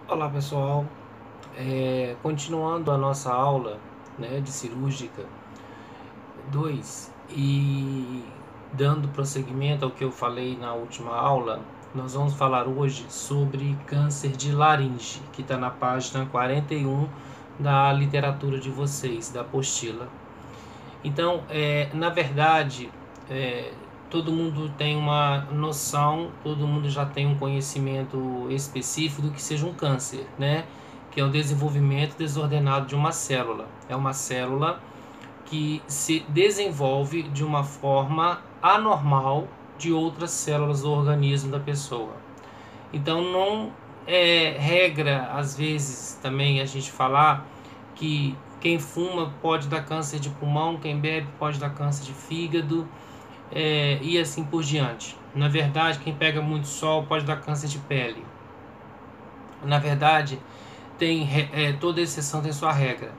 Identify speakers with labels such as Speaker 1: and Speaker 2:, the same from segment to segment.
Speaker 1: Olá pessoal, continuando a nossa aula, de cirúrgica 2 e dando prosseguimento ao que eu falei na última aula, nós vamos falar hoje sobre câncer de laringe, que está na página 41 da literatura de vocês, da apostila. Então, na verdade, é, todo mundo tem uma noção, todo mundo já tem um conhecimento específico do que seja um câncer, né? Que é o desenvolvimento desordenado de uma célula. É uma célula que se desenvolve de uma forma anormal de outras células do organismo da pessoa. Então, não é regra, às vezes, também a gente falar que quem fuma pode dar câncer de pulmão, quem bebe pode dar câncer de fígado, e assim por diante. Na verdade, quem pega muito sol pode dar câncer de pele. Na verdade, toda exceção tem sua regra.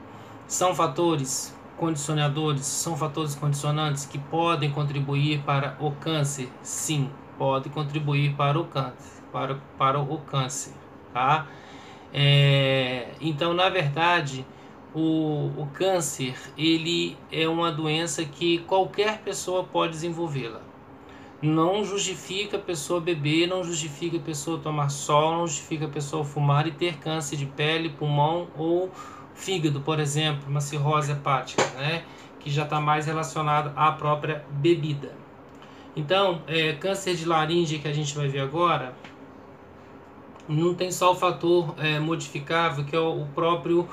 Speaker 1: São fatores condicionadores, são fatores condicionantes que podem contribuir para o câncer? Sim, pode contribuir para o câncer, para o câncer, tá? Então, na verdade, o câncer, ele é uma doença que qualquer pessoa pode desenvolvê-la. Não justifica a pessoa beber, não justifica a pessoa tomar sol, não justifica a pessoa fumar e ter câncer de pele, pulmão ou fígado, por exemplo, uma cirrose hepática, né? Que já está mais relacionado à própria bebida. Então, câncer de laringe que a gente vai ver agora, não tem só o fator modificável, que é o próprio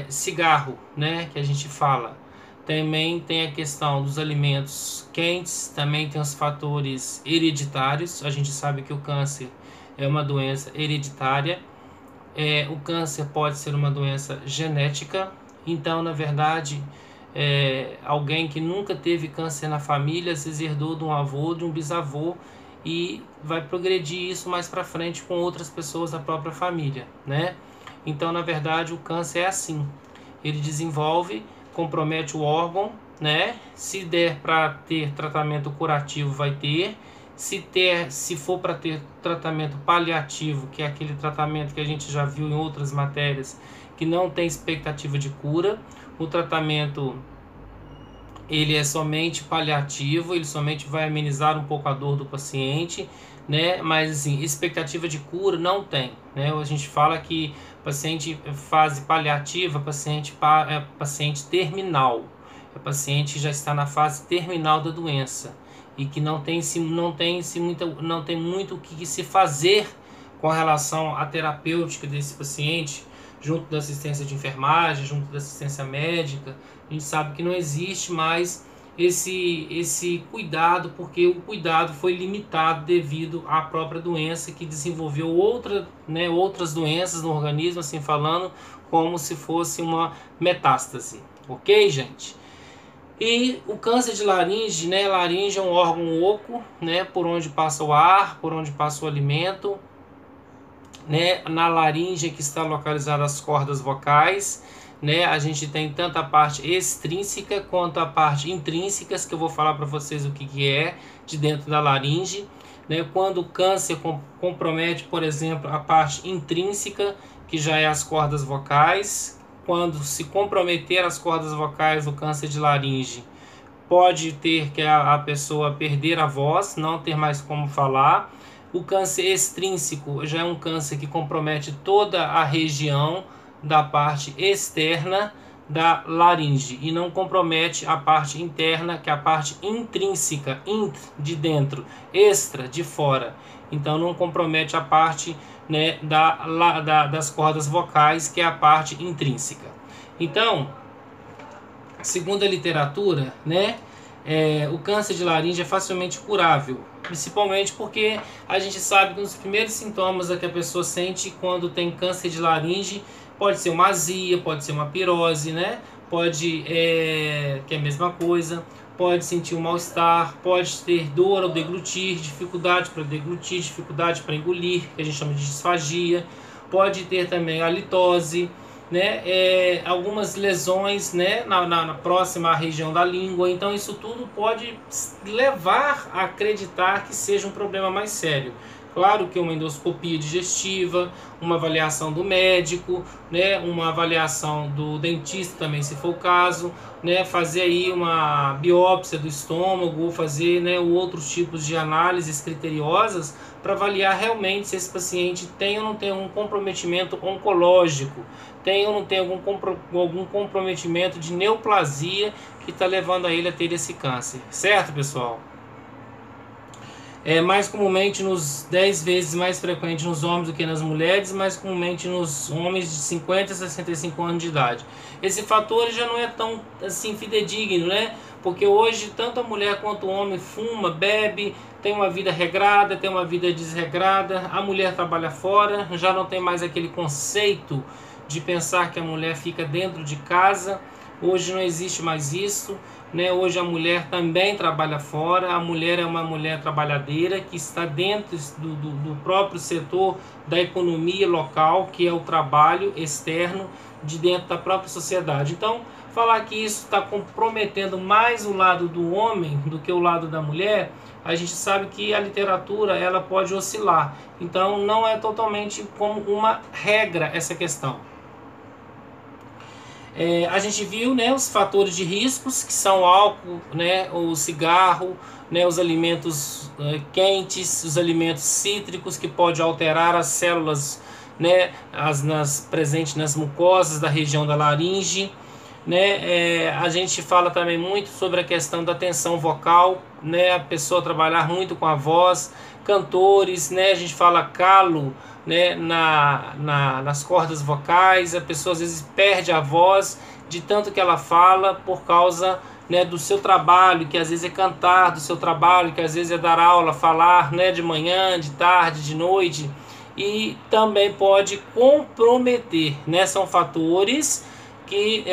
Speaker 1: cigarro, né? Que a gente fala. Também tem a questão dos alimentos quentes, também tem os fatores hereditários. A gente sabe que o câncer é uma doença hereditária. O câncer pode ser uma doença genética. Então, na verdade, alguém que nunca teve câncer na família se herdou de um avô, de um bisavô, e vai progredir isso mais para frente com outras pessoas da própria família, né? Então, na verdade, o câncer é assim. Ele desenvolve, compromete o órgão, né? Se der para ter tratamento curativo, vai ter. Se for para ter tratamento paliativo, que é aquele tratamento que a gente já viu em outras matérias, que não tem expectativa de cura, o tratamento ele é somente paliativo, ele somente vai amenizar um pouco a dor do paciente, né? Mas assim, expectativa de cura não tem, né? A gente fala que paciente fase paliativa, paciente terminal, é paciente que já está na fase terminal da doença e que não tem muito o que se fazer com relação à terapêutica desse paciente, junto da assistência de enfermagem, junto da assistência médica. A gente sabe que não existe mais esse cuidado, porque o cuidado foi limitado devido à própria doença que desenvolveu outras doenças no organismo, assim falando, como se fosse uma metástase. Ok, gente? E o câncer de laringe, né? Laringe é um órgão oco, né? Por onde passa o ar, por onde passa o alimento, né? Na laringe que está localizada as cordas vocais, né? A gente tem tanto a parte extrínseca quanto a parte intrínseca, que eu vou falar para vocês o que é de dentro da laringe, né? Quando o câncer compromete, por exemplo, a parte intrínseca, que já é as cordas vocais. Quando se comprometer as cordas vocais do câncer de laringe, pode ter que a pessoa perder a voz, não ter mais como falar. O câncer extrínseco já é um câncer que compromete toda a região da parte externa da laringe e não compromete a parte interna, que é a parte intrínseca, de dentro, extra, de fora. Então não compromete a parte, né, das cordas vocais, que é a parte intrínseca. Então, segundo a literatura, né, o câncer de laringe é facilmente curável, principalmente porque a gente sabe que um dos primeiros sintomas que a pessoa sente quando tem câncer de laringe pode ser uma azia, pode ser uma pirose, né? Pode, que é a mesma coisa, pode sentir um mal-estar, pode ter dor ao deglutir, dificuldade para deglutir, dificuldade para engolir, que a gente chama de disfagia, pode ter também a litose, né? Algumas lesões, né? na próxima região da língua. Então isso tudo pode levar a acreditar que seja um problema mais sério. Claro que uma endoscopia digestiva, uma avaliação do médico, né, uma avaliação do dentista também, se for o caso, né, fazer aí uma biópsia do estômago, ou fazer, né, outros tipos de análises criteriosas para avaliar realmente se esse paciente tem ou não tem um comprometimento oncológico, tem ou não tem algum comprometimento de neoplasia que está levando a ele a ter esse câncer, certo, pessoal? É mais comumente 10 vezes mais frequente nos homens do que nas mulheres, mais comumente nos homens de 50 a 65 anos de idade. Esse fator já não é tão assim fidedigno, né? Porque hoje tanto a mulher quanto o homem fuma, bebe, tem uma vida regrada, tem uma vida desregrada, a mulher trabalha fora, já não tem mais aquele conceito de pensar que a mulher fica dentro de casa. Hoje não existe mais isso, né? Hoje a mulher também trabalha fora, a mulher é uma mulher trabalhadeira que está dentro do próprio setor da economia local, que é o trabalho externo de dentro da própria sociedade. Então, falar que isso está comprometendo mais o lado do homem do que o lado da mulher, a gente sabe que a literatura ela pode oscilar. Então, não é totalmente como uma regra essa questão. A gente viu, né, os fatores de riscos, que são o álcool, né, o cigarro, né, os alimentos quentes, os alimentos cítricos, que pode alterar as células, né, presentes nas mucosas da região da laringe. Né? A gente fala também muito sobre a questão da tensão vocal, né? A pessoa trabalhar muito com a voz, cantores, né? A gente fala calo, né? Nas cordas vocais, a pessoa às vezes perde a voz de tanto que ela fala por causa, né, do seu trabalho, que às vezes é cantar, do seu trabalho, que às vezes é dar aula, falar, né, de manhã, de tarde, de noite, e também pode comprometer, né? São fatores que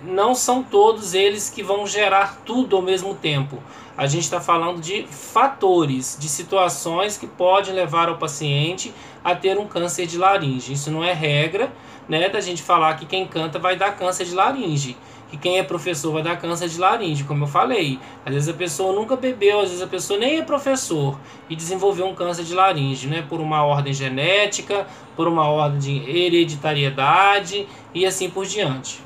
Speaker 1: não são todos eles que vão gerar tudo ao mesmo tempo. A gente está falando de fatores, de situações que podem levar o paciente a ter um câncer de laringe. Isso não é regra, né, da gente falar que quem canta vai dar câncer de laringe, que quem é professor vai dar câncer de laringe, como eu falei. Às vezes a pessoa nunca bebeu, às vezes a pessoa nem é professor e desenvolveu um câncer de laringe, né, por uma ordem genética, por uma ordem de hereditariedade e assim por diante.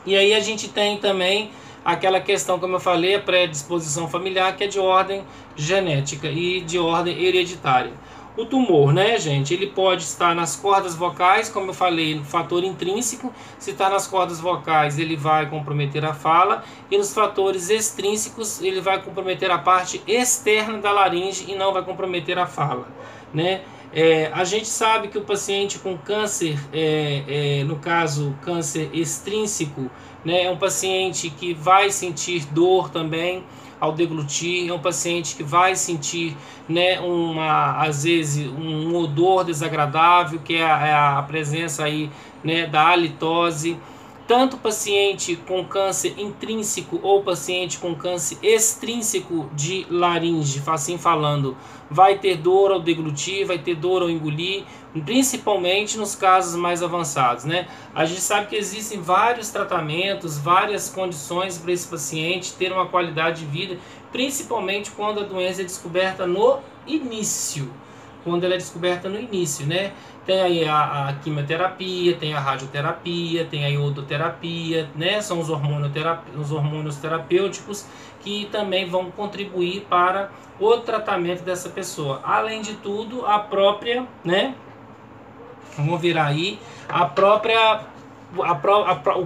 Speaker 1: E aí a gente tem também aquela questão, como eu falei, a predisposição familiar, que é de ordem genética e de ordem hereditária. O tumor, né, gente, ele pode estar nas cordas vocais, como eu falei, fator intrínseco. Se está nas cordas vocais, ele vai comprometer a fala, e nos fatores extrínsecos, ele vai comprometer a parte externa da laringe e não vai comprometer a fala, né? A gente sabe que o paciente com câncer, no caso câncer extrínseco, né, é um paciente que vai sentir dor também ao deglutir, é um paciente que vai sentir, né, às vezes um odor desagradável, que é a presença aí, né, da halitose. Tanto paciente com câncer intrínseco ou paciente com câncer extrínseco de laringe, assim falando, vai ter dor ao deglutir, vai ter dor ao engolir, principalmente nos casos mais avançados, né? A gente sabe que existem vários tratamentos, várias condições para esse paciente ter uma qualidade de vida, principalmente quando a doença é descoberta no início. Quando ela é descoberta no início, né? Tem aí a quimioterapia, tem a radioterapia, tem a iodoterapia, né? São os hormônios terapêuticos que também vão contribuir para o tratamento dessa pessoa. Além de tudo, a própria, né? Vamos virar aí, o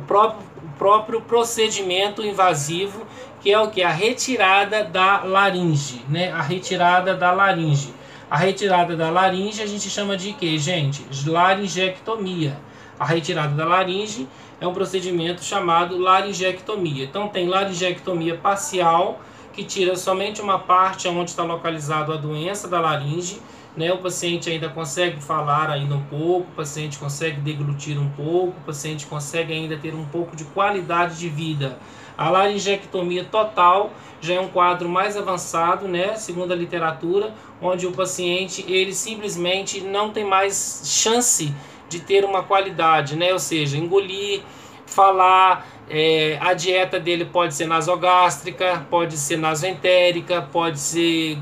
Speaker 1: próprio procedimento invasivo, que é o que? A retirada da laringe, né? A retirada da laringe. A retirada da laringe a gente chama de quê, gente? Laringectomia. A retirada da laringe é um procedimento chamado laringectomia. Então tem laringectomia parcial, que tira somente uma parte onde está localizado a doença da laringe, né? O paciente ainda consegue falar ainda um pouco, o paciente consegue deglutir um pouco, o paciente consegue ainda ter um pouco de qualidade de vida. A laringectomia total já é um quadro mais avançado, né, segundo a literatura, onde o paciente ele simplesmente não tem mais chance de ter uma qualidade, né, ou seja, engolir, falar. A dieta dele pode ser nasogástrica, pode ser nasoentérica, pode ser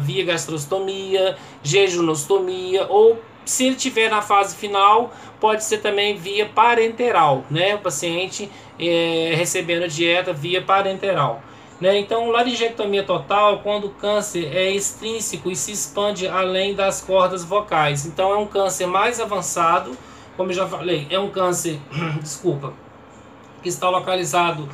Speaker 1: via gastrostomia, jejunostomia, ou se ele tiver na fase final, pode ser também via parenteral, né? O paciente recebendo dieta via parenteral. Né? Então, laringectomia total, quando o câncer é extrínseco e se expande além das cordas vocais. Então, é um câncer mais avançado, como eu já falei, é um câncer, desculpa, que está localizado,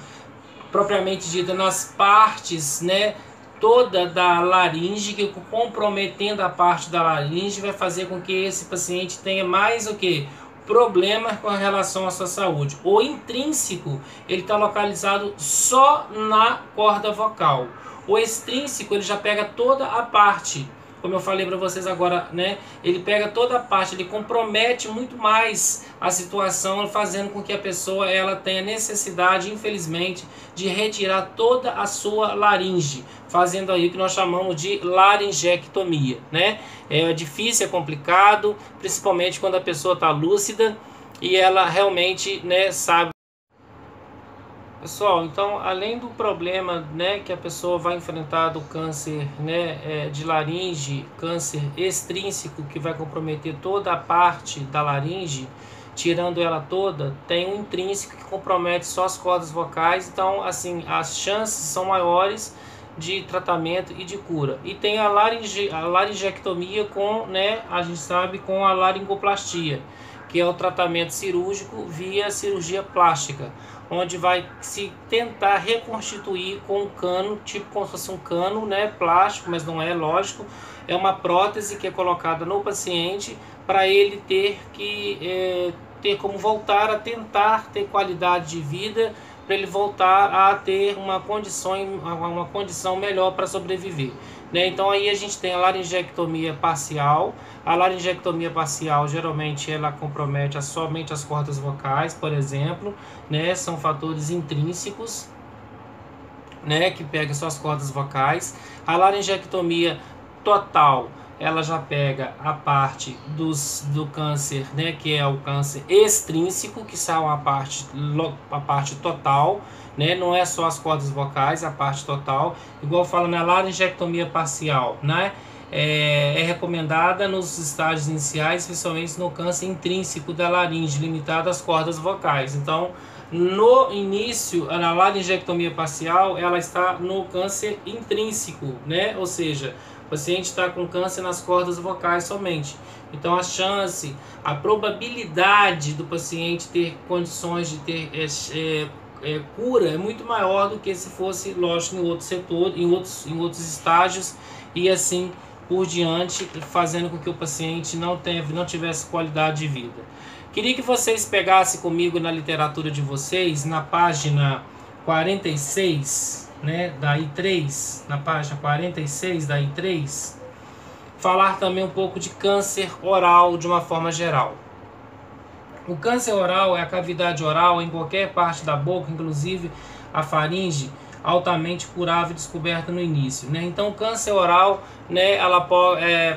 Speaker 1: propriamente dita, nas partes, né, toda da laringe, que comprometendo a parte da laringe vai fazer com que esse paciente tenha mais o que? Problema com relação à sua saúde. O intrínseco, ele está localizado só na corda vocal. O extrínseco, ele já pega toda a parte, como eu falei para vocês agora, né? Ele pega toda a parte, ele compromete muito mais a situação, fazendo com que a pessoa ela tenha necessidade, infelizmente, de retirar toda a sua laringe, fazendo aí o que nós chamamos de laringectomia, né? É difícil, é complicado, principalmente quando a pessoa está lúcida e ela realmente, né, sabe. Pessoal, então, além do problema, né, que a pessoa vai enfrentar do câncer, né, de laringe, câncer extrínseco, que vai comprometer toda a parte da laringe, tirando ela toda, tem um intrínseco que compromete só as cordas vocais. Então, assim, as chances são maiores de tratamento e de cura. E tem a laringectomia com, né, a gente sabe, com a laringoplastia, que é o tratamento cirúrgico via cirurgia plástica, onde vai se tentar reconstituir com um cano, tipo como se fosse um cano, né, plástico, mas não é, lógico, é uma prótese que é colocada no paciente para ele ter como voltar a tentar ter qualidade de vida, para ele voltar a ter uma condição melhor para sobreviver. Né? Então aí a gente tem a laringectomia parcial. A laringectomia parcial geralmente ela compromete somente as cordas vocais, por exemplo, né? São fatores intrínsecos, né, que pega só as cordas vocais. A laringectomia total, ela já pega a parte do câncer, né, que é o câncer extrínseco, que são a parte total, né, não é só as cordas vocais, a parte total. Igual fala na laringectomia parcial, né, é recomendada nos estágios iniciais, especialmente no câncer intrínseco da laringe, limitado às cordas vocais. Então, no início, a laringectomia parcial, ela está no câncer intrínseco, né, ou seja, o paciente está com câncer nas cordas vocais somente. Então a probabilidade do paciente ter condições de ter cura é muito maior do que se fosse, lógico, em outro setor, em outros estágios e assim por diante, fazendo com que o paciente não tivesse qualidade de vida. Queria que vocês pegassem comigo na literatura de vocês, na página 46, né, da I3, na página 46 da I3, falar também um pouco de câncer oral de uma forma geral. O câncer oral é a cavidade oral em qualquer parte da boca, inclusive a faringe, altamente curável e descoberta no início, né? Então o câncer oral, né, ela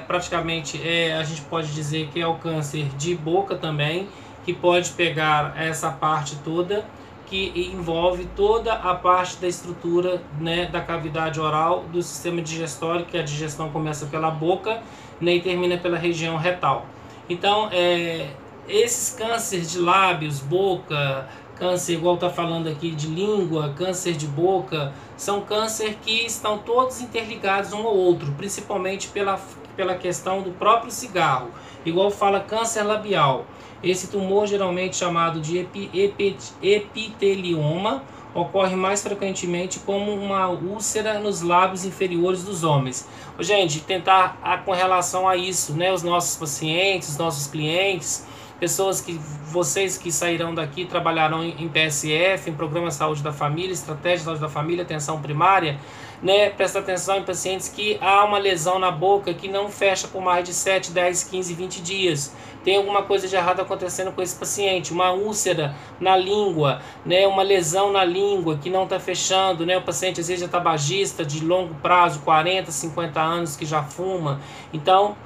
Speaker 1: praticamente a gente pode dizer que é o câncer de boca também, que pode pegar essa parte toda, que envolve toda a parte da estrutura, né, da cavidade oral do sistema digestório, que a digestão começa pela boca, né, e termina pela região retal. Então, esses cânceres de lábios, boca, câncer, igual está falando aqui, de língua, câncer de boca, são câncer que estão todos interligados um ao outro, principalmente pela questão do próprio cigarro. Igual fala câncer labial. Esse tumor, geralmente chamado de epitelioma, ocorre mais frequentemente como uma úlcera nos lábios inferiores dos homens. Gente, tentar com relação a isso, né, os nossos pacientes, os nossos clientes, pessoas vocês que sairão daqui, trabalharão em PSF, em Programa Saúde da Família, Estratégia de Saúde da Família, Atenção Primária, né? Presta atenção em pacientes que há uma lesão na boca que não fecha por mais de 7, 10, 15, 20 dias. Tem alguma coisa de errado acontecendo com esse paciente, uma úlcera na língua, né? Uma lesão na língua que não está fechando, né? O paciente às vezes é tabagista de longo prazo, 40, 50 anos, que já fuma. Então,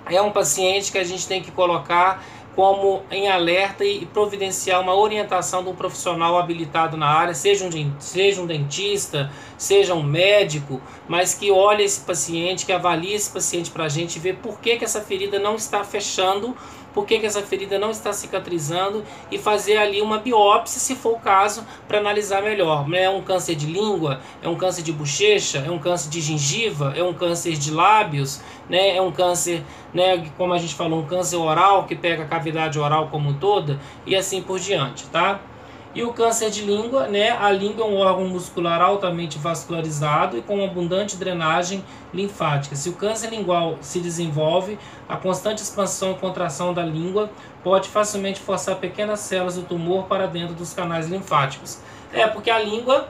Speaker 1: é um paciente que a gente tem que colocar como em alerta e providenciar uma orientação de um profissional habilitado na área, seja um dentista, seja um médico, mas que olhe esse paciente, que avalie esse paciente para a gente ver por que essa ferida não está fechando, por que essa ferida não está cicatrizando e fazer ali uma biópsia, se for o caso, para analisar melhor. É um câncer de língua? É um câncer de bochecha? É um câncer de gengiva? É um câncer de lábios? Né? É um câncer, né, como a gente falou, um câncer oral que pega a cavidade oral como toda e assim por diante, tá? E o câncer de língua, né? A língua é um órgão muscular altamente vascularizado e com abundante drenagem linfática. Se o câncer lingual se desenvolve, a constante expansão e contração da língua pode facilmente forçar pequenas células do tumor para dentro dos canais linfáticos. Porque a língua,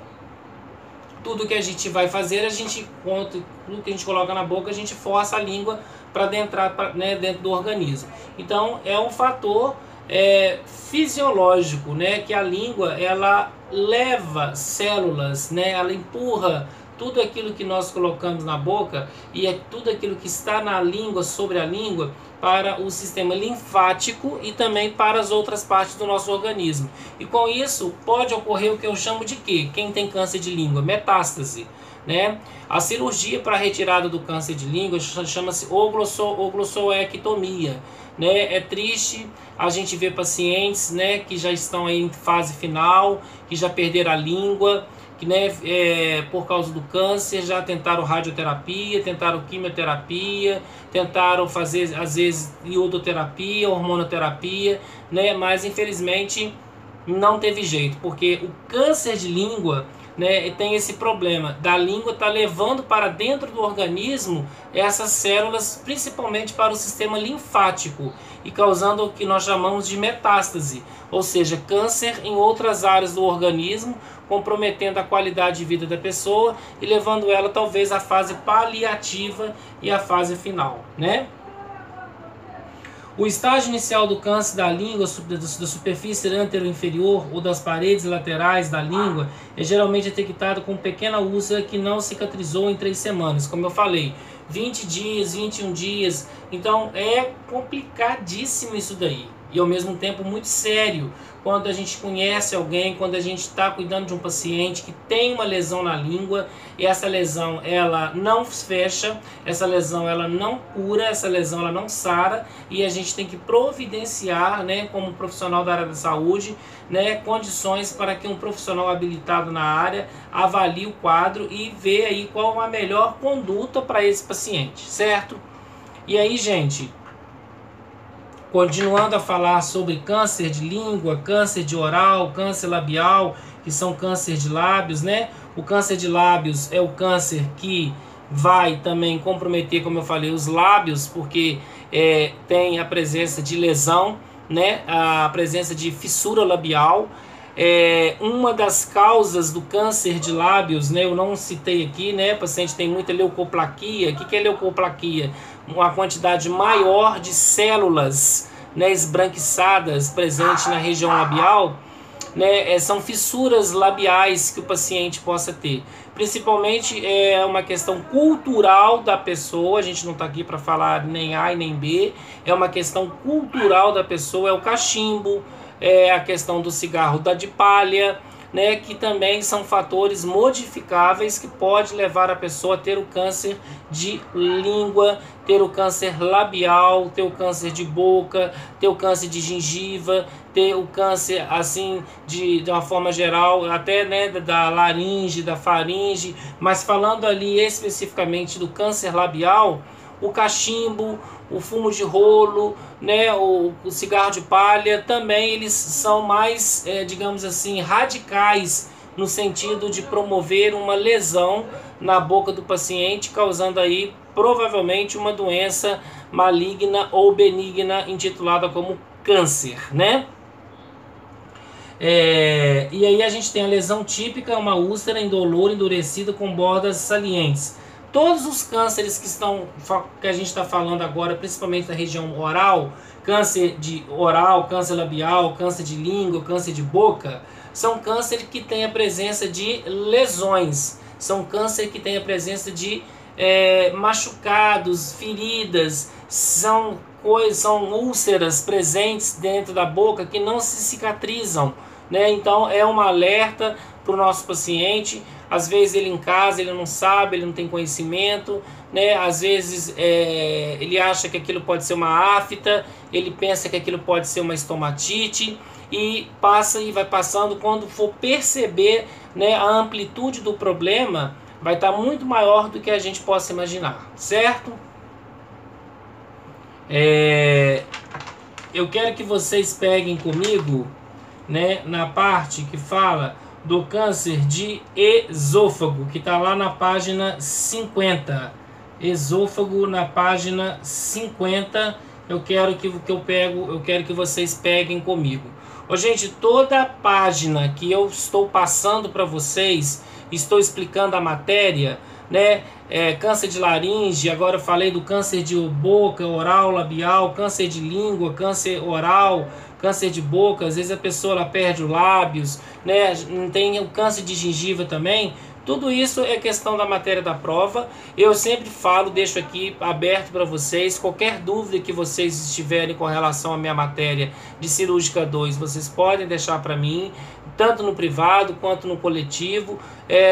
Speaker 1: tudo que a gente vai fazer, tudo que a gente coloca na boca, a gente força a língua para entrar, né, dentro do organismo. Então é um fator fisiológico, né, que a língua ela leva células, né, ela empurra tudo aquilo que nós colocamos na boca e tudo aquilo que está na língua, sobre a língua, para o sistema linfático e também para as outras partes do nosso organismo. E com isso pode ocorrer o que eu chamo de quê? Quem tem câncer de língua? Metástase. Né? A cirurgia para a retirada do câncer de língua chama-se oglossoectomia. Né? É triste a gente ver pacientes, né, que já estão aí em fase final, que já perderam a língua, que, né, por causa do câncer já tentaram radioterapia, tentaram quimioterapia, tentaram fazer às vezes iodoterapia, hormonoterapia, né, mas infelizmente não teve jeito, porque o câncer de língua, né, tem esse problema da língua tá levando para dentro do organismo essas células, principalmente para o sistema linfático, e causando o que nós chamamos de metástase, ou seja, câncer em outras áreas do organismo, comprometendo a qualidade de vida da pessoa e levando ela talvez à fase paliativa e à fase final, né? O estágio inicial do câncer da língua, da superfície antero-inferior ou das paredes laterais da língua, é geralmente detectado com pequena úlcera que não cicatrizou em 3 semanas. Como eu falei, 20 dias, 21 dias. Então é complicadíssimo isso daí. E ao mesmo tempo muito sério quando a gente conhece alguém, quando a gente está cuidando de um paciente que tem uma lesão na língua e essa lesão ela não fecha, essa lesão ela não cura, essa lesão ela não sara, e a gente tem que providenciar, né, como profissional da área da saúde, né, condições para que um profissional habilitado na área avalie o quadro e vê aí qual a melhor conduta para esse paciente, certo? E aí, gente, continuando a falar sobre câncer de língua, câncer de oral, câncer labial, que são câncer de lábios, né? O câncer de lábios é o câncer que vai também comprometer, como eu falei, os lábios, porque tem a presença de lesão, né? A presença de fissura labial. Uma das causas do câncer de lábios, né? Eu não citei aqui, né? O paciente tem muita leucoplaquia. O que é leucoplaquia? Uma quantidade maior de células, né, esbranquiçadas presentes na região labial, né, são fissuras labiais que o paciente possa ter. Principalmente é uma questão cultural da pessoa, a gente não está aqui para falar nem A e nem B, é uma questão cultural da pessoa, é o cachimbo, é a questão do cigarro de palha, né, que também são fatores modificáveis que pode levar a pessoa a ter o câncer de língua, ter o câncer labial, ter o câncer de boca, ter o câncer de gengiva, ter o câncer assim de uma forma geral, até, né, da laringe, da faringe, mas falando ali especificamente do câncer labial, o cachimbo, o fumo de rolo, né, o cigarro de palha, também eles são mais, digamos assim, radicais no sentido de promover uma lesão na boca do paciente, causando aí provavelmente uma doença maligna ou benigna intitulada como câncer, né? E aí a gente tem a lesão típica, uma úlcera indolor endurecida com bordas salientes. Todos os cânceres que a gente está falando agora, principalmente da região oral, câncer de oral, câncer labial, câncer de língua, câncer de boca, são cânceres que têm a presença de lesões, são cânceres que têm a presença de machucados, feridas, são úlceras presentes dentro da boca que não se cicatrizam, né? Então é um alerta para o nosso paciente. Às vezes ele em casa ele não sabe, ele não tem conhecimento, né? Às vezes ele acha que aquilo pode ser uma afta, ele pensa que aquilo pode ser uma estomatite e vai passando. Quando for perceber, né, a amplitude do problema vai estar muito maior do que a gente possa imaginar, certo? Eu quero que vocês peguem comigo, né, na parte que fala do câncer de esôfago, que está lá na página 50. Esôfago na página 50. Eu quero que vocês peguem comigo. Gente, toda a página que eu estou passando para vocês, estou explicando a matéria, né? Câncer de laringe, agora eu falei do câncer de boca, oral, labial, câncer de língua, câncer oral, câncer de boca. Às vezes a pessoa ela perde os lábios, né? Tem o câncer de gengiva também. Tudo isso é questão da matéria da prova. Eu sempre falo, deixo aqui aberto para vocês. Qualquer dúvida que vocês tiverem com relação à minha matéria de cirúrgica 2, vocês podem deixar para mim, tanto no privado quanto no coletivo.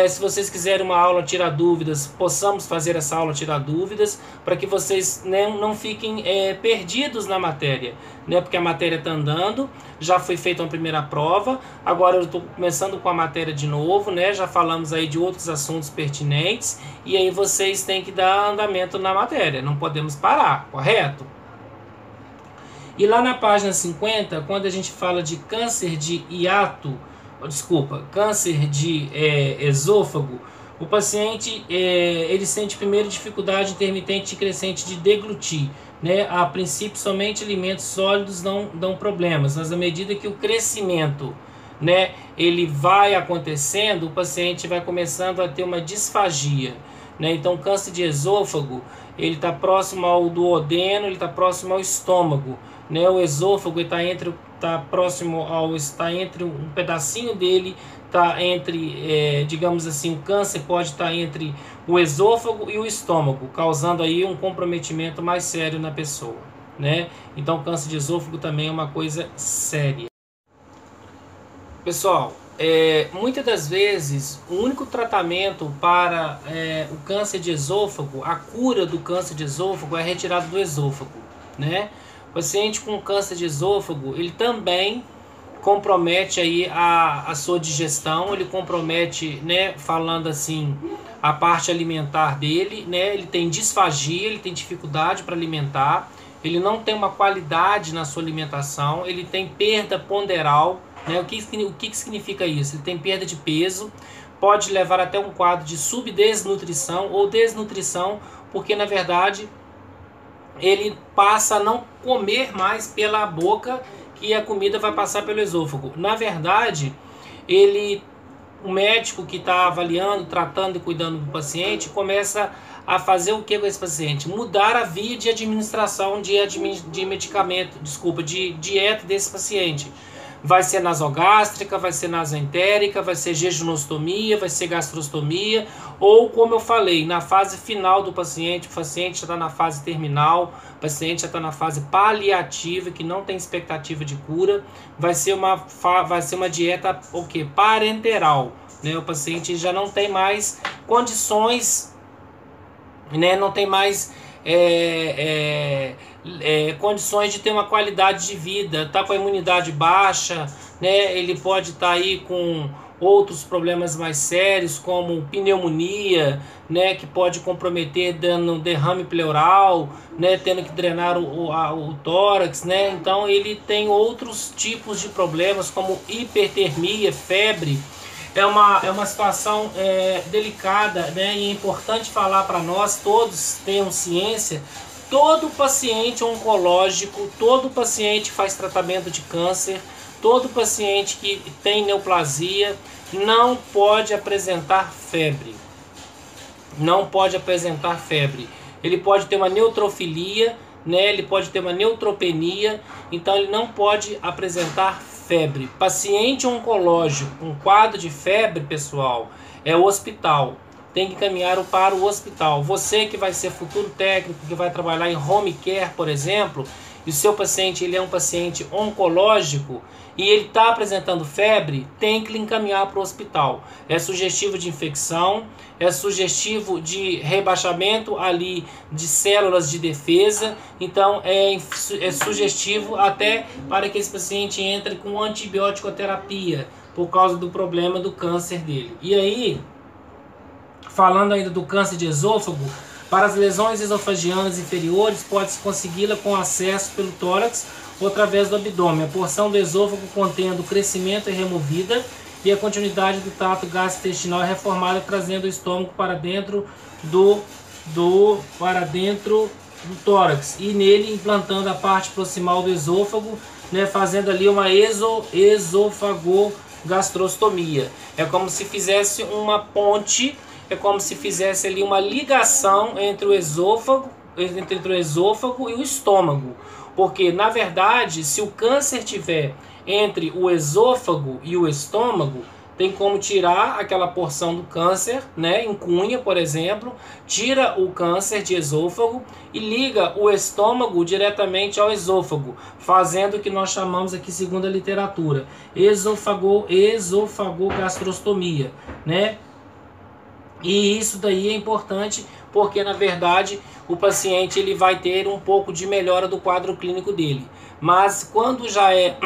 Speaker 1: Se vocês quiserem uma aula tirar dúvidas, possamos fazer essa aula tirar dúvidas, para que vocês, né, não fiquem perdidos na matéria, né? Porque a matéria está andando, já foi feita uma primeira prova, agora eu estou começando com a matéria de novo, né? Já falamos aí de outros assuntos pertinentes, e aí vocês têm que dar andamento na matéria, não podemos parar, correto? E lá na página 50, quando a gente fala de câncer de câncer de esôfago, o paciente ele sente primeiro dificuldade intermitente e crescente de deglutir, né? A princípio, somente alimentos sólidos não dão problemas, mas à medida que o crescimento, né, ele vai acontecendo, o paciente vai começando a ter uma disfagia, né? Então, o câncer de esôfago, ele está próximo ao duodeno, ele está próximo ao estômago, né? O esôfago está entre um pedacinho dele, está entre, digamos assim, o câncer pode estar entre o esôfago e o estômago, causando aí um comprometimento mais sério na pessoa, né? Então, o câncer de esôfago também é uma coisa séria. Pessoal, muitas das vezes o único tratamento para o câncer de esôfago, a cura do câncer de esôfago, é a retirada do esôfago, né? O paciente com câncer de esôfago, ele também compromete aí a sua digestão, ele compromete, né, falando assim, a parte alimentar dele, né? Ele tem disfagia, ele tem dificuldade para alimentar, ele não tem uma qualidade na sua alimentação, ele tem perda ponderal, né? O que significa isso? Ele tem perda de peso, pode levar até um quadro de subdesnutrição ou desnutrição, porque na verdade ele passa a não comer mais pela boca, que a comida vai passar pelo esôfago. Na verdade, o médico que está avaliando, tratando e cuidando do paciente, começa a fazer o que com esse paciente? Mudar a via de administração de medicamento, de dieta desse paciente. Vai ser nasogástrica, vai ser nasoentérica, vai ser jejunostomia, vai ser gastrostomia, ou como eu falei, na fase final do paciente, o paciente já está na fase terminal, o paciente já está na fase paliativa, que não tem expectativa de cura, vai ser uma dieta parenteral, né? O paciente já não tem mais condições, né? Não tem mais condições de ter uma qualidade de vida, está com a imunidade baixa, né? Ele pode estar aí com outros problemas mais sérios, como pneumonia, né? Que pode comprometer dando derrame pleural, né? Tendo que drenar o tórax, né? Então ele tem outros tipos de problemas, como hipertermia, febre. É uma situação delicada, né? E é importante falar para nós, todos tenham ciência. Todo paciente oncológico, todo paciente que faz tratamento de câncer, todo paciente que tem neoplasia não pode apresentar febre. Não pode apresentar febre. Ele pode ter uma neutrofilia, né? Ele pode ter uma neutropenia, então ele não pode apresentar febre. Paciente oncológico com quadro de febre, pessoal, é o hospital. tem que encaminhar-o para o hospital. Você que vai ser futuro técnico, que vai trabalhar em home care, por exemplo, e o seu paciente ele é um paciente oncológico e ele está apresentando febre, tem que lhe encaminhar para o hospital. É sugestivo de infecção, é sugestivo de rebaixamento ali de células de defesa, então é sugestivo até para que esse paciente entre com antibiótico-terapia por causa do problema do câncer dele. E aí, falando ainda do câncer de esôfago, para as lesões esofagianas inferiores, pode-se consegui-la com acesso pelo tórax ou através do abdômen. A porção do esôfago contendo o crescimento é removida e a continuidade do trato gastrointestinal é reformada, trazendo o estômago para dentro do tórax e nele implantando a parte proximal do esôfago, né, fazendo ali uma esofagogastrostomia. É como se fizesse uma ponte, é como se fizesse ali uma ligação entre o esôfago e o estômago. Porque, na verdade, se o câncer tiver entre o esôfago e o estômago, tem como tirar aquela porção do câncer, né, em cunha, por exemplo, tira o câncer de esôfago e liga o estômago diretamente ao esôfago, fazendo o que nós chamamos aqui, segundo a literatura, esofagogastrostomia, né? E isso daí é importante porque, na verdade, o paciente ele vai ter um pouco de melhora do quadro clínico dele. Mas quando já é,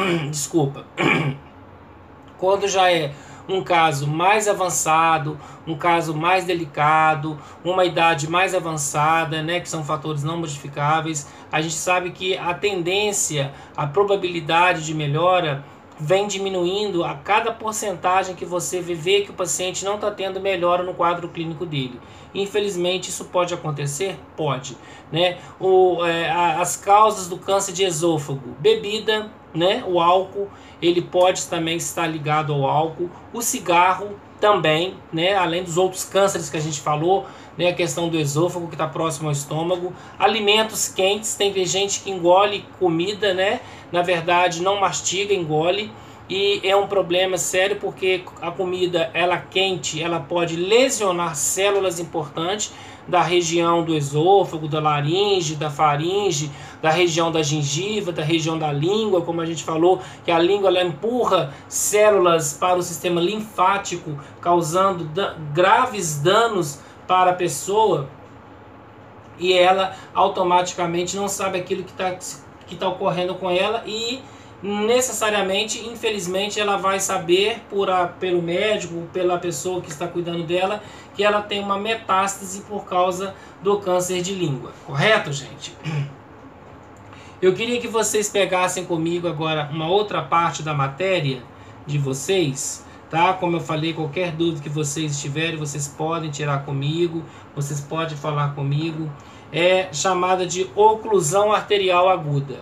Speaker 1: quando já é um caso mais avançado, um caso mais delicado, uma idade mais avançada, né, que são fatores não modificáveis, a gente sabe que a tendência, a probabilidade de melhora vem diminuindo a cada porcentagem que você vê que o paciente não está tendo melhora no quadro clínico dele. Infelizmente isso pode acontecer? Pode, né? As causas do câncer de esôfago: bebida, né? O álcool, ele pode também estar ligado ao álcool, o cigarro também, né? Além dos outros cânceres que a gente falou, né? A questão do esôfago que está próximo ao estômago, alimentos quentes, tem gente que engole comida, né? Na verdade não mastiga, engole, e é um problema sério porque a comida ela quente, ela pode lesionar células importantes da região do esôfago, da laringe, da faringe, da região da gengiva, da região da língua, como a gente falou, que a língua ela empurra células para o sistema linfático, causando graves danos para a pessoa, e ela automaticamente não sabe aquilo que tá ocorrendo com ela e necessariamente, infelizmente, ela vai saber pelo médico, pela pessoa que está cuidando dela, que ela tem uma metástase por causa do câncer de língua. Correto, gente? Eu queria que vocês pegassem comigo agora uma outra parte da matéria de vocês, tá? Como eu falei, qualquer dúvida que vocês tiverem, vocês podem tirar comigo, vocês podem falar comigo. É chamada de oclusão arterial aguda,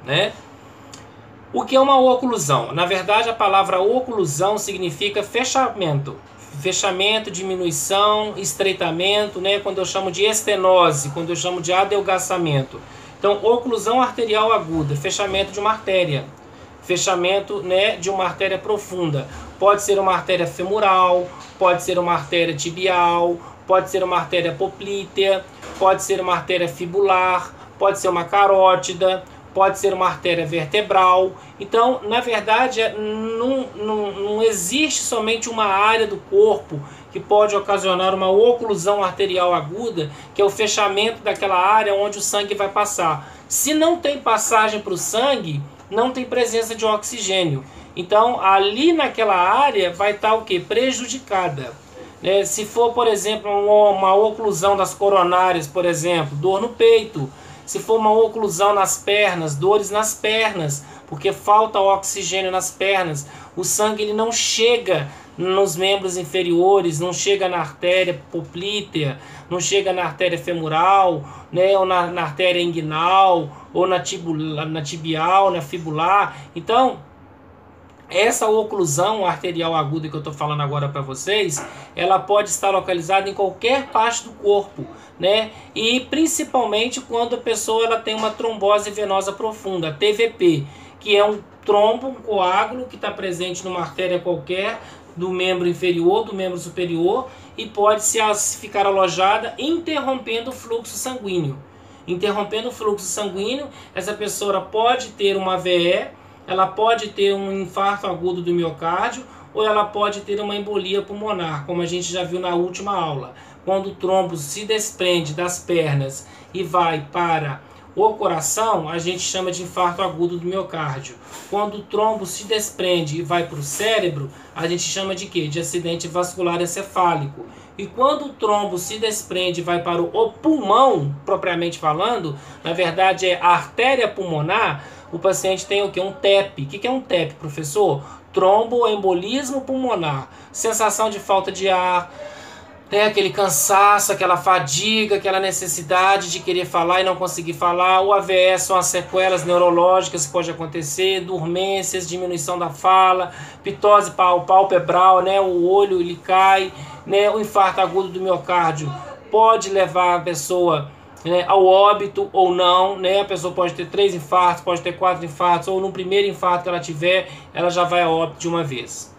Speaker 1: né? O que é uma oclusão? Na verdade, a palavra oclusão significa fechamento. Fechamento, diminuição, estreitamento, né? Quando eu chamo de estenose, quando eu chamo de adelgaçamento. Então, oclusão arterial aguda, fechamento de uma artéria. Fechamento, né, de uma artéria profunda. Pode ser uma artéria femoral, pode ser uma artéria tibial, pode ser uma artéria poplítea, pode ser uma artéria fibular, pode ser uma carótida, pode ser uma artéria vertebral. Então, na verdade, não existe somente uma área do corpo que pode ocasionar uma oclusão arterial aguda, que é o fechamento daquela área onde o sangue vai passar. Se não tem passagem para o sangue, não tem presença de oxigênio. Então, ali naquela área vai estar o quê? Prejudicada. Se for, por exemplo, uma oclusão das coronárias, por exemplo, dor no peito. Se for uma oclusão nas pernas, dores nas pernas, porque falta oxigênio nas pernas. O sangue ele não chega nos membros inferiores, não chega na artéria poplítea, não chega na artéria femoral, né, ou na artéria inguinal, ou na tibial, na fibular. Então, essa oclusão arterial aguda que eu estou falando agora para vocês, ela pode estar localizada em qualquer parte do corpo, né? E principalmente quando a pessoa ela tem uma trombose venosa profunda, TVP, que é um trombo, um coágulo que está presente numa artéria qualquer, do membro inferior, do membro superior, e pode ficar alojada interrompendo o fluxo sanguíneo. Interrompendo o fluxo sanguíneo, essa pessoa pode ter uma AVE, ela pode ter um infarto agudo do miocárdio, ou ela pode ter uma embolia pulmonar, como a gente já viu na última aula. Quando o trombo se desprende das pernas e vai para o coração, a gente chama de infarto agudo do miocárdio. Quando o trombo se desprende e vai para o cérebro, a gente chama de quê? De acidente vascular encefálico. E quando o trombo se desprende e vai para o pulmão, propriamente falando, na verdade é a artéria pulmonar, o paciente tem o quê? Um TEP. O que é um TEP, professor? Tromboembolismo pulmonar. Sensação de falta de ar, tem aquele cansaço, aquela fadiga, aquela necessidade de querer falar e não conseguir falar. O AVE são as sequelas neurológicas que pode acontecer, dormências, diminuição da fala, pitose palpebral, né? O olho ele cai, né? O infarto agudo do miocárdio pode levar a pessoa, né, ao óbito ou não, né? A pessoa pode ter 3 infartos, pode ter 4 infartos, ou no primeiro infarto que ela tiver, ela já vai a óbito de uma vez.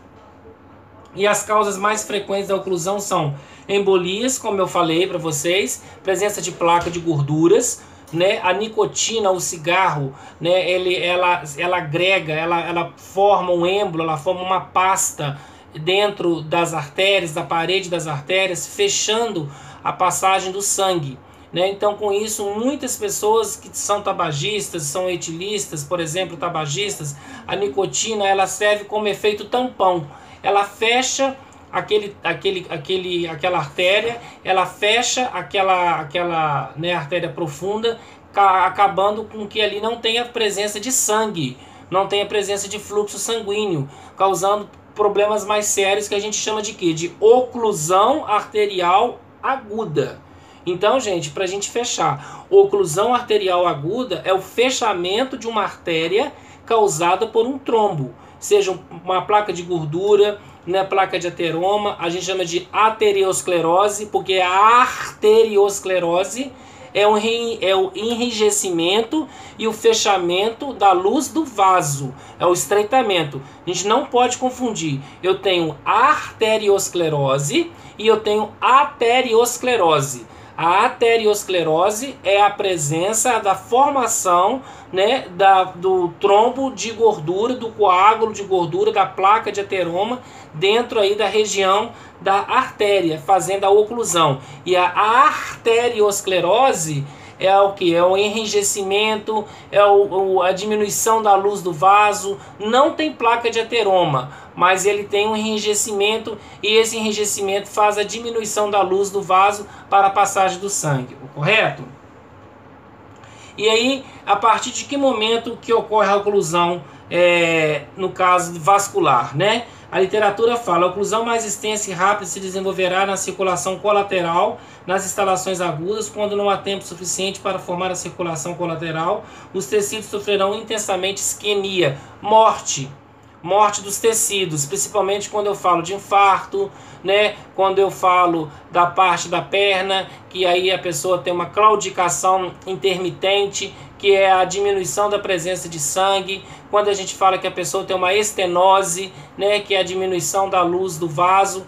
Speaker 1: E as causas mais frequentes da oclusão são embolias, como eu falei para vocês, presença de placa de gorduras, né? A nicotina, o cigarro, né? Ela agrega, ela forma um êmbolo, ela forma uma pasta dentro das artérias, da parede das artérias, fechando a passagem do sangue. Né? Então, com isso, muitas pessoas que são tabagistas, são etilistas, por exemplo, tabagistas, a nicotina ela serve como efeito tampão. Ela fecha aquela artéria, ela fecha aquela né, artéria profunda, acabando com que ali não tenha presença de sangue, não tenha presença de fluxo sanguíneo, causando problemas mais sérios que a gente chama de quê? De oclusão arterial aguda. Então, gente, para a gente fechar, oclusão arterial aguda é o fechamento de uma artéria causada por um trombo, seja uma placa de gordura, né, placa de ateroma, a gente chama de arteriosclerose, porque a arteriosclerose é o enrijecimento e o fechamento da luz do vaso, é o estreitamento. A gente não pode confundir, eu tenho arteriosclerose e eu tenho ateriosclerose. A arteriosclerose é a presença da formação, né, do trombo de gordura, do coágulo de gordura, da placa de ateroma dentro aí da região da artéria, fazendo a oclusão. E a arteriosclerose é o que? É o enrijecimento, é a diminuição da luz do vaso. Não tem placa de ateroma, mas ele tem um enrijecimento e esse enrijecimento faz a diminuição da luz do vaso para a passagem do sangue, correto? E aí, a partir de que momento que ocorre a oclusão, no caso vascular, né? A literatura fala, a oclusão mais extensa e rápida se desenvolverá na circulação colateral, nas instalações agudas, quando não há tempo suficiente para formar a circulação colateral, os tecidos sofrerão intensamente isquemia, morte dos tecidos, principalmente quando eu falo de infarto, né? Quando eu falo da parte da perna, que aí a pessoa tem uma claudicação intermitente, que é a diminuição da presença de sangue. Quando a gente fala que a pessoa tem uma estenose, né? Que é a diminuição da luz do vaso,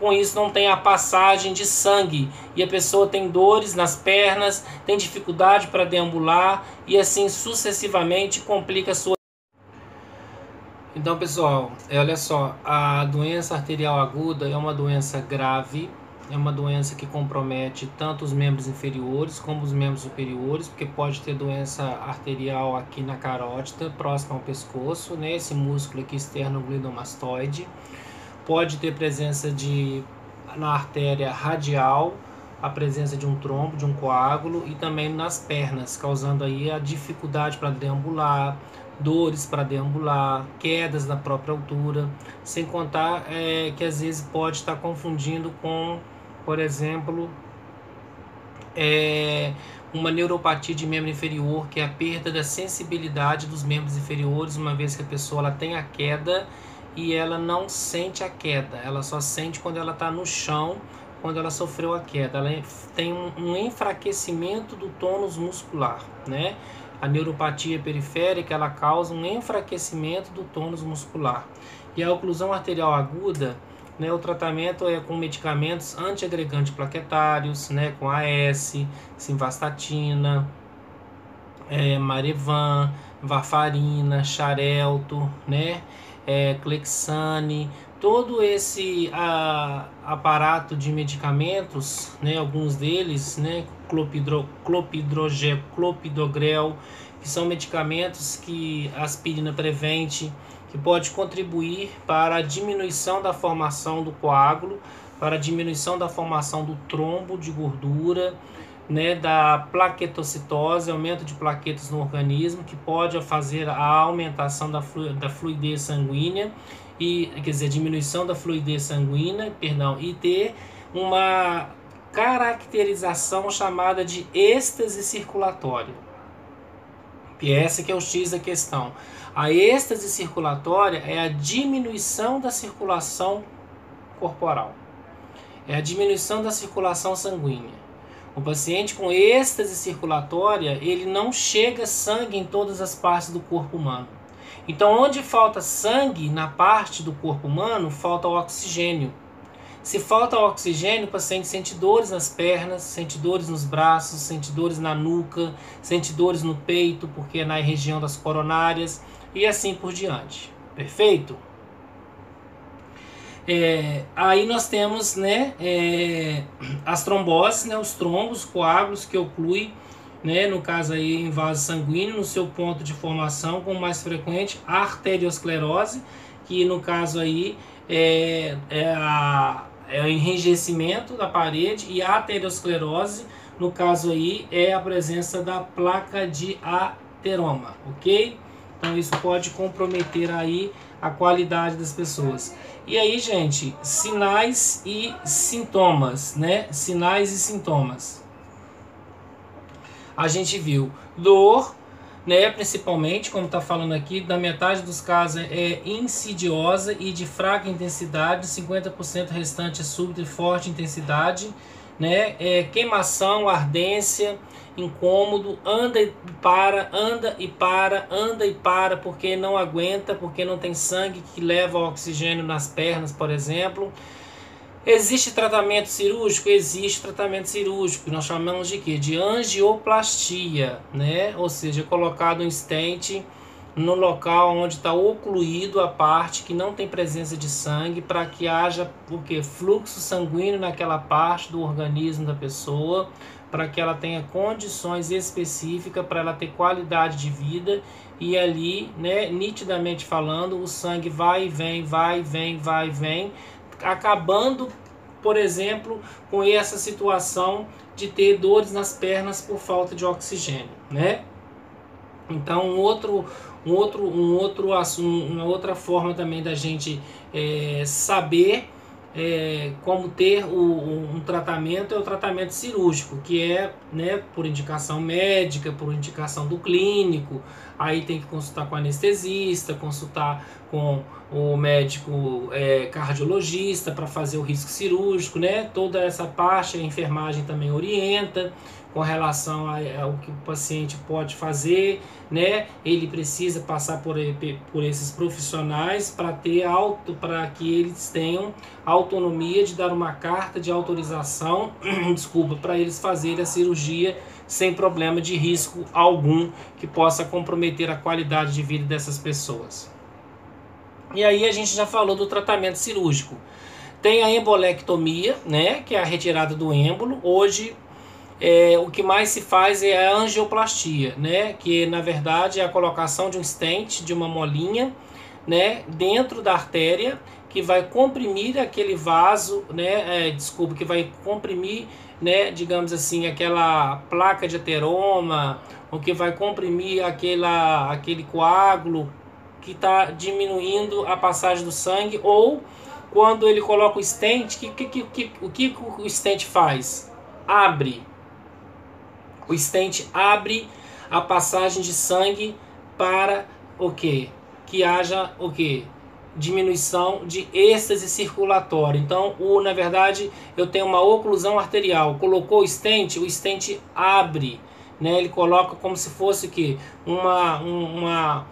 Speaker 1: com isso não tem a passagem de sangue e a pessoa tem dores nas pernas, tem dificuldade para deambular e assim sucessivamente complica a sua. Então, pessoal, olha só, a doença arterial aguda é uma doença grave, é uma doença que compromete tanto os membros inferiores como os membros superiores, porque pode ter doença arterial aqui na carótida, próxima ao pescoço, né, esse músculo aqui externo glidomastoide. Pode ter presença na artéria radial, a presença de um trombo, de um coágulo, e também nas pernas, causando aí a dificuldade para deambular, dores para deambular, quedas na própria altura, sem contar que às vezes pode estar confundindo com, por exemplo, uma neuropatia de membro inferior, que é a perda da sensibilidade dos membros inferiores, uma vez que a pessoa ela tem a queda e ela não sente a queda, ela só sente quando ela está no chão, quando ela sofreu a queda. Ela tem um enfraquecimento do tônus muscular, né? A neuropatia periférica ela causa um enfraquecimento do tônus muscular. E a oclusão arterial aguda, né, o tratamento é com medicamentos antiagregantes plaquetários, né, com AS, simvastatina, Marevan, varfarina, xarelto, né, Clexane, todo esse aparato de medicamentos, né, alguns deles, né, clopidogrel, que são medicamentos que a aspirina prevente, que pode contribuir para a diminuição da formação do coágulo, para a diminuição da formação do trombo de gordura, né, da plaquetocitose, aumento de plaquetas no organismo, que pode fazer a aumentação da fluidez sanguínea, quer dizer, diminuição da fluidez sanguínea, e ter uma caracterização chamada de êxtase circulatória. E essa que é o X da questão. A êxtase circulatória é a diminuição da circulação corporal, é a diminuição da circulação sanguínea. O paciente com êxtase circulatória, ele não chega sangue em todas as partes do corpo humano. Então, onde falta sangue na parte do corpo humano, falta oxigênio. Se falta oxigênio, o paciente sente dores nas pernas, sente dores nos braços, sente dores na nuca, sente dores no peito, porque é na região das coronárias, e assim por diante. Perfeito? Aí nós temos, né, as tromboses, né, os trombos, coágulos que ocluem, né, no caso aí em vaso sanguíneo, no seu ponto de formação, como mais frequente, a arteriosclerose, que no caso aí é o enrijecimento da parede, e a aterosclerose, no caso aí, é a presença da placa de ateroma, ok? Então isso pode comprometer aí a qualidade das pessoas. E aí, gente, sinais e sintomas, né? Sinais e sintomas. A gente viu dor, né? Principalmente, como está falando aqui, da metade dos casos é insidiosa e de fraca intensidade, 50% restante é súbita e forte intensidade, né? Queimação, ardência, incômodo, anda e para, anda e para, anda e para, porque não aguenta, porque não tem sangue que leva oxigênio nas pernas, por exemplo. Existe tratamento cirúrgico? Existe tratamento cirúrgico, nós chamamos de quê? De angioplastia, né? Ou seja, colocado um stent no local onde está ocluído a parte que não tem presença de sangue, para que haja o quê? Fluxo sanguíneo naquela parte do organismo da pessoa, para que ela tenha condições específicas para ela ter qualidade de vida, e ali, né, nitidamente falando, o sangue vai e vem, vai e vem, vai e vem, acabando, por exemplo, com essa situação de ter dores nas pernas por falta de oxigênio, né? Então, uma outra forma também da gente saber como ter um tratamento é o tratamento cirúrgico, que é, né, por indicação médica, por indicação do clínico. Aí tem que consultar com o anestesista, consultar com o médico cardiologista para fazer o risco cirúrgico, né? Toda essa parte a enfermagem também orienta com relação ao que o paciente pode fazer, né? Ele precisa passar por esses profissionais para que eles tenham autonomia de dar uma carta de autorização, para eles fazerem a cirurgia sem problema de risco algum que possa comprometer a qualidade de vida dessas pessoas. E aí a gente já falou do tratamento cirúrgico. Tem a embolectomia, né, que é a retirada do êmbolo. Hoje o que mais se faz é a angioplastia, né, que na verdade é a colocação de um stent, de uma molinha, né, dentro da artéria, que vai comprimir aquele vaso, né, que vai comprimir, né, digamos assim, aquela placa de ateroma, o que vai comprimir aquele coágulo que está diminuindo a passagem do sangue. Ou quando ele coloca o stent, o que o stent faz? Abre. O stent abre a passagem de sangue para o quê? Que haja o quê? Diminuição de êxtase circulatória. Então, na verdade, eu tenho uma oclusão arterial. Colocou o stent abre, né? Ele coloca como se fosse o quê? Uma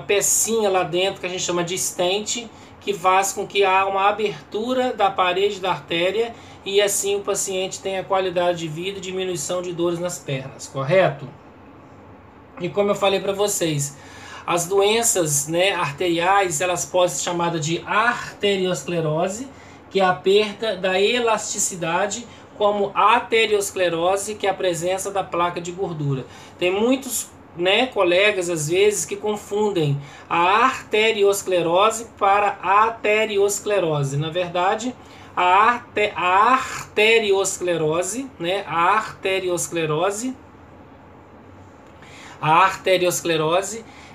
Speaker 1: pecinha lá dentro que a gente chama de stent, que faz com que há uma abertura da parede da artéria e assim o paciente tenha qualidade de vida e diminuição de dores nas pernas, correto? E como eu falei para vocês, as doenças, né, arteriais, elas podem ser chamadas de arteriosclerose, que é a perda da elasticidade, como aterosclerose, que é a presença da placa de gordura. Tem muitos, né, colegas às vezes que confundem a arteriosclerose para a aterosclerose. Na verdade, a arteriosclerose, né, a arteriosclerose,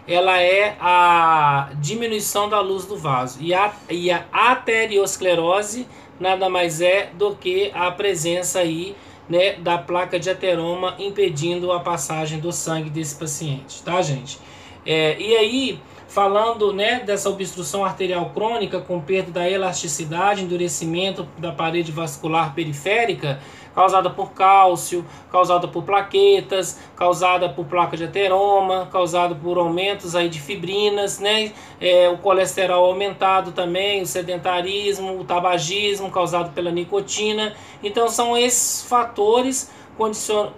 Speaker 1: ela é a diminuição da luz do vaso. E a aterosclerose nada mais é do que a presença aí, né, da placa de ateroma impedindo a passagem do sangue desse paciente, tá, gente? E aí, falando, né, dessa obstrução arterial crônica com perda da elasticidade, endurecimento da parede vascular periférica, causada por cálcio, causada por plaquetas, causada por placa de ateroma, causada por aumentos aí de fibrinas, né? O colesterol aumentado também, o sedentarismo, o tabagismo causado pela nicotina. Então são esses fatores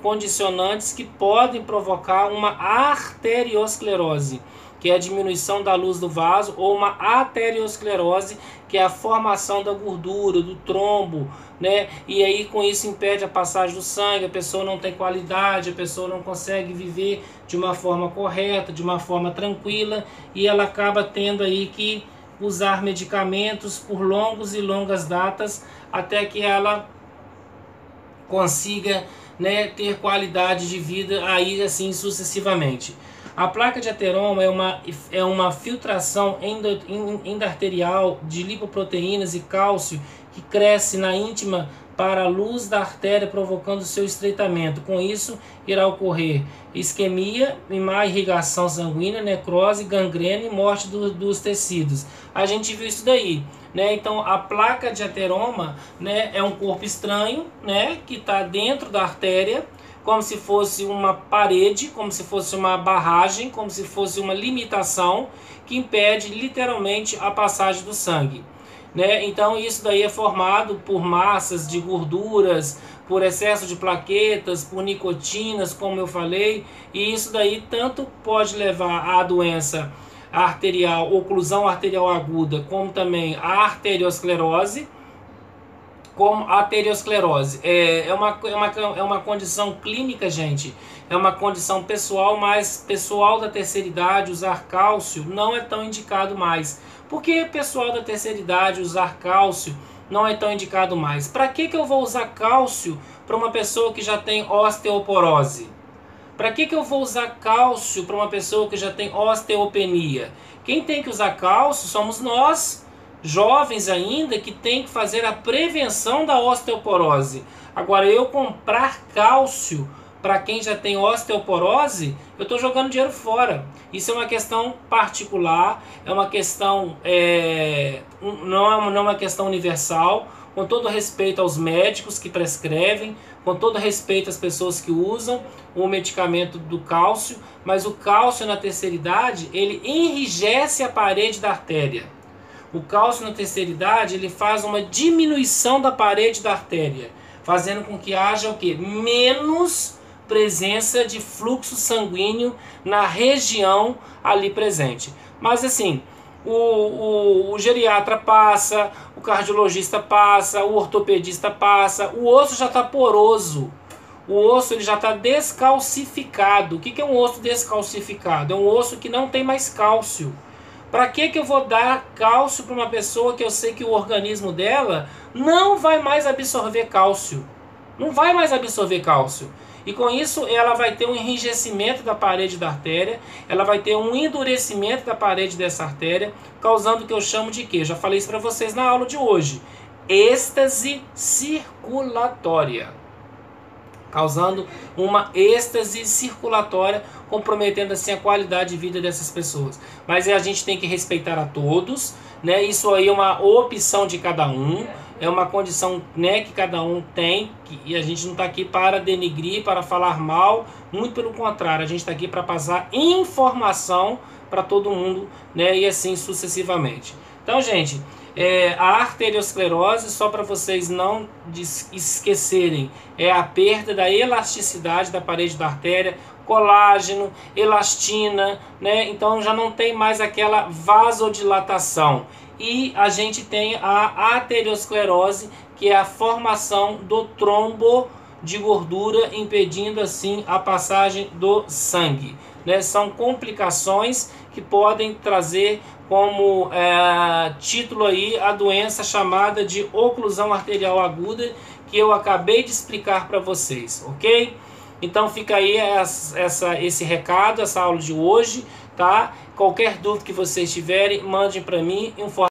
Speaker 1: condicionantes que podem provocar uma arteriosclerose, que é a diminuição da luz do vaso, ou uma aterosclerose, que é a formação da gordura, do trombo, né? E aí com isso impede a passagem do sangue, a pessoa não tem qualidade, a pessoa não consegue viver de uma forma correta, de uma forma tranquila, e ela acaba tendo aí que usar medicamentos por longos e longas datas, até que ela consiga, né, ter qualidade de vida aí assim sucessivamente. A placa de ateroma é uma filtração endoarterial de lipoproteínas e cálcio que cresce na íntima para a luz da artéria, provocando seu estreitamento. Com isso, irá ocorrer isquemia, má irrigação sanguínea, necrose, gangrena e morte dos tecidos. A gente viu isso daí, né? Então, a placa de ateroma, né, é um corpo estranho, né, que está dentro da artéria, como se fosse uma parede, como se fosse uma barragem, como se fosse uma limitação que impede literalmente a passagem do sangue, né? Então isso daí é formado por massas de gorduras, por excesso de plaquetas, por nicotinas, como eu falei, e isso daí tanto pode levar à doença arterial, oclusão arterial aguda, como também a arteriosclerose, como a aterosclerose. É uma condição clínica, gente. É uma condição pessoal, mas pessoal da terceira idade usar cálcio não é tão indicado mais. Por que pessoal da terceira idade usar cálcio não é tão indicado mais? Para que eu vou usar cálcio para uma pessoa que já tem osteoporose? Para que eu vou usar cálcio para uma pessoa que já tem osteopenia? Quem tem que usar cálcio somos nós, jovens ainda, que tem que fazer a prevenção da osteoporose. Agora, eu comprar cálcio para quem já tem osteoporose, eu estou jogando dinheiro fora. Isso é uma questão particular, é uma questão, não é uma questão universal, com todo respeito aos médicos que prescrevem, com todo respeito às pessoas que usam o medicamento do cálcio, mas o cálcio na terceira idade, ele enrijece a parede da artéria. O cálcio na terceira idade, ele faz uma diminuição da parede da artéria, fazendo com que haja o quê? Menos presença de fluxo sanguíneo na região ali presente. Mas assim, o geriatra passa, o cardiologista passa, o ortopedista passa, o osso já está poroso, o osso ele já está descalcificado. O que é um osso descalcificado? É um osso que não tem mais cálcio. Para que eu vou dar cálcio para uma pessoa que eu sei que o organismo dela não vai mais absorver cálcio? Não vai mais absorver cálcio. E com isso ela vai ter um enrijecimento da parede da artéria, ela vai ter um endurecimento da parede dessa artéria, causando o que eu chamo de quê? Já falei isso para vocês na aula de hoje. Êxtase circulatória. Causando uma êxtase circulatória, comprometendo assim a qualidade de vida dessas pessoas. Mas a gente tem que respeitar a todos, né? Isso aí é uma opção de cada um, é uma condição, né, que cada um tem, e a gente não está aqui para denigrir, para falar mal, muito pelo contrário, a gente está aqui para passar informação para todo mundo, né, e assim sucessivamente. Então, gente, a arteriosclerose, só para vocês não esquecerem, é a perda da elasticidade da parede da artéria, colágeno, elastina, né? Então já não tem mais aquela vasodilatação. E a gente tem a aterosclerose, que é a formação do trombo de gordura, impedindo assim a passagem do sangue, né? São complicações que podem trazer como título aí a doença chamada de oclusão arterial aguda, que eu acabei de explicar para vocês, ok? Então fica aí esse recado, essa aula de hoje, tá? Qualquer dúvida que vocês tiverem, mandem para mim. Um forte